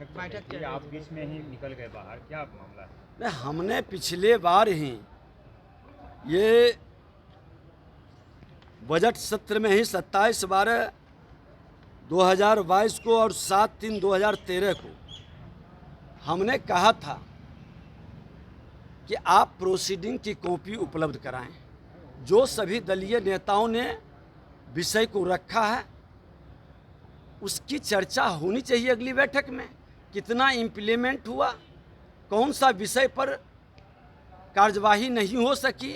बैठक थी, आप बीच में ही निकल गए बाहर, क्या मामला है? नहीं, हमने पिछले बार ही ये बजट सत्र में ही 27/12/2022 को और 7/3/2013 को हमने कहा था कि आप प्रोसीडिंग की कॉपी उपलब्ध कराएं। जो सभी दलीय नेताओं ने विषय को रखा है उसकी चर्चा होनी चाहिए अगली बैठक में। कितना इम्प्लीमेंट हुआ, कौन सा विषय पर कार्यवाही नहीं हो सकी,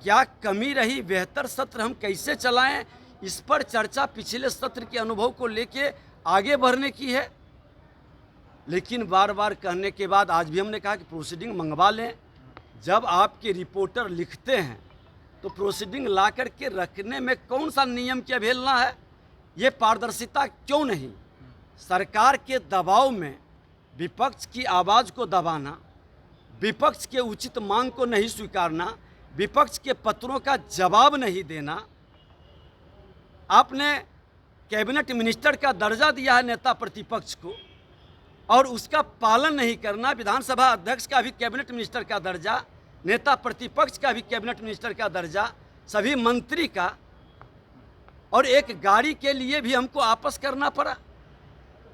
क्या कमी रही, बेहतर सत्र हम कैसे चलाएं, इस पर चर्चा पिछले सत्र के अनुभव को लेके आगे बढ़ने की है। लेकिन बार बार कहने के बाद आज भी हमने कहा कि प्रोसीडिंग मंगवा लें। जब आपके रिपोर्टर लिखते हैं तो प्रोसीडिंग ला करके रखने में कौन सा नियम की अवहेलना है? ये पारदर्शिता क्यों नहीं? सरकार के दबाव में विपक्ष की आवाज़ को दबाना, विपक्ष के उचित मांग को नहीं स्वीकारना, विपक्ष के पत्रों का जवाब नहीं देना। आपने कैबिनेट मिनिस्टर का दर्जा दिया है नेता प्रतिपक्ष को और उसका पालन नहीं करना। विधानसभा अध्यक्ष का भी कैबिनेट मिनिस्टर का दर्जा, नेता प्रतिपक्ष का भी कैबिनेट मिनिस्टर का दर्जा, सभी मंत्री का, और एक गाड़ी के लिए भी हमको आपस करना पड़ा।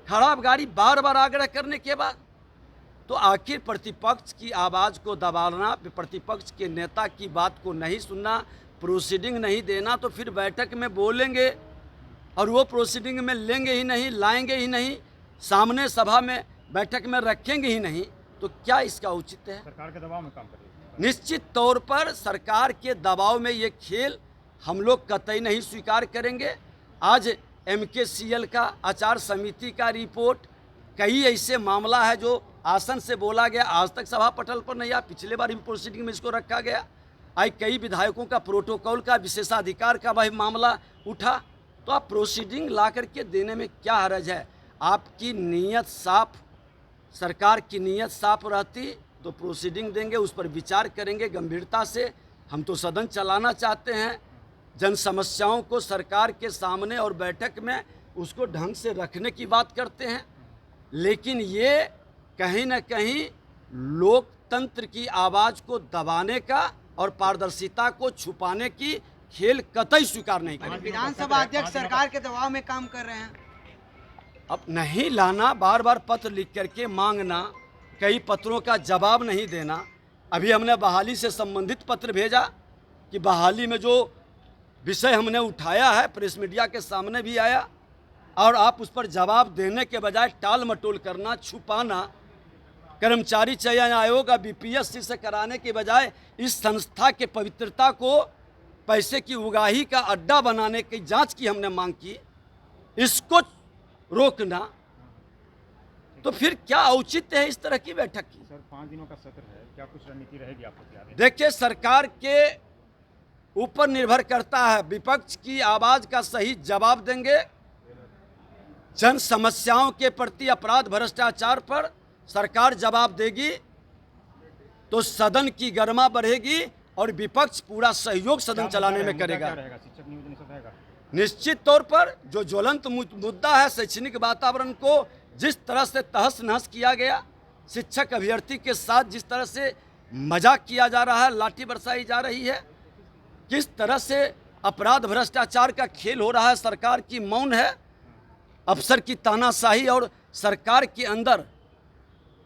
खराब गाड़ी बार बार आग्रह करने के बाद तो आखिर प्रतिपक्ष की आवाज़ को दबाना, प्रतिपक्ष के नेता की बात को नहीं सुनना, प्रोसीडिंग नहीं देना, तो फिर बैठक में बोलेंगे और वो प्रोसीडिंग में लेंगे ही नहीं, लाएंगे ही नहीं, सामने सभा में बैठक में रखेंगे ही नहीं, तो क्या इसका औचित्य है? सरकार के दबाव में काम करिए। निश्चित तौर पर सरकार के दबाव में ये खेल हम लोग कतई नहीं स्वीकार करेंगे। आज MKCL का, आचार समिति का रिपोर्ट, कई ऐसे मामला है जो आसन से बोला गया, आज तक सभा पटल पर नहीं आया। पिछले बार प्रोसीडिंग में इसको रखा गया। आज कई विधायकों का प्रोटोकॉल का, विशेषाधिकार का वही मामला उठा, तो आप प्रोसीडिंग ला करके देने में क्या हर्ज है? आपकी नीयत साफ, सरकार की नीयत साफ रहती तो प्रोसीडिंग देंगे, उस पर विचार करेंगे गंभीरता से। हम तो सदन चलाना चाहते हैं, जन समस्याओं को सरकार के सामने और बैठक में उसको ढंग से रखने की बात करते हैं। लेकिन ये कहीं न कहीं लोकतंत्र की आवाज़ को दबाने का और पारदर्शिता को छुपाने की खेल कतई स्वीकार नहीं करेंगे। विधानसभा अध्यक्ष सरकार के दबाव में काम कर रहे हैं। अब नहीं लाना, बार बार पत्र लिख करके मांगना, कई पत्रों का जवाब नहीं देना। अभी हमने बहाली से संबंधित पत्र भेजा कि बहाली में जो विषय हमने उठाया है प्रेस मीडिया के सामने भी आया, और आप उस पर जवाब देने के बजाय टाल मटोल करना, छुपाना, कर्मचारी चयन आयोग और BPSC से कराने के बजाय इस संस्था के पवित्रता को पैसे की उगाही का अड्डा बनाने की जांच की हमने मांग की, इसको रोकना, तो फिर क्या औचित्य है इस तरह की बैठक की? सर 5 दिनों का सत्र है, क्या कुछ रणनीति रहेगी आपको तैयार है? देखिए, सरकार के ऊपर निर्भर करता है। विपक्ष की आवाज़ का सही जवाब देंगे, जन समस्याओं के प्रति, अपराध भ्रष्टाचार पर सरकार जवाब देगी तो सदन की गरिमा बढ़ेगी और विपक्ष पूरा सहयोग सदन चलाने में करेगा। शिक्षक नियोजन सब रहेगा? निश्चित तौर पर जो ज्वलंत मुद्दा है, शैक्षणिक वातावरण को जिस तरह से तहस नहस किया गया, शिक्षक अभ्यर्थी के साथ जिस तरह से मजाक किया जा रहा है, लाठी बरसाई जा रही है, किस तरह से अपराध भ्रष्टाचार का खेल हो रहा है, सरकार की मौन है, अफसर की तानाशाही और सरकार के अंदर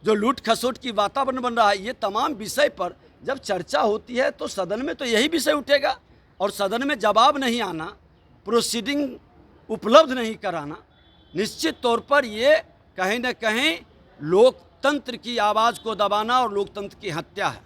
जो लूट खसोट की वातावरण बन रहा है, ये तमाम विषय पर जब चर्चा होती है तो सदन में तो यही विषय उठेगा। और सदन में जवाब नहीं आना, प्रोसीडिंग उपलब्ध नहीं कराना, निश्चित तौर पर ये कहीं न कहीं लोकतंत्र की आवाज़ को दबाना और लोकतंत्र की हत्या है।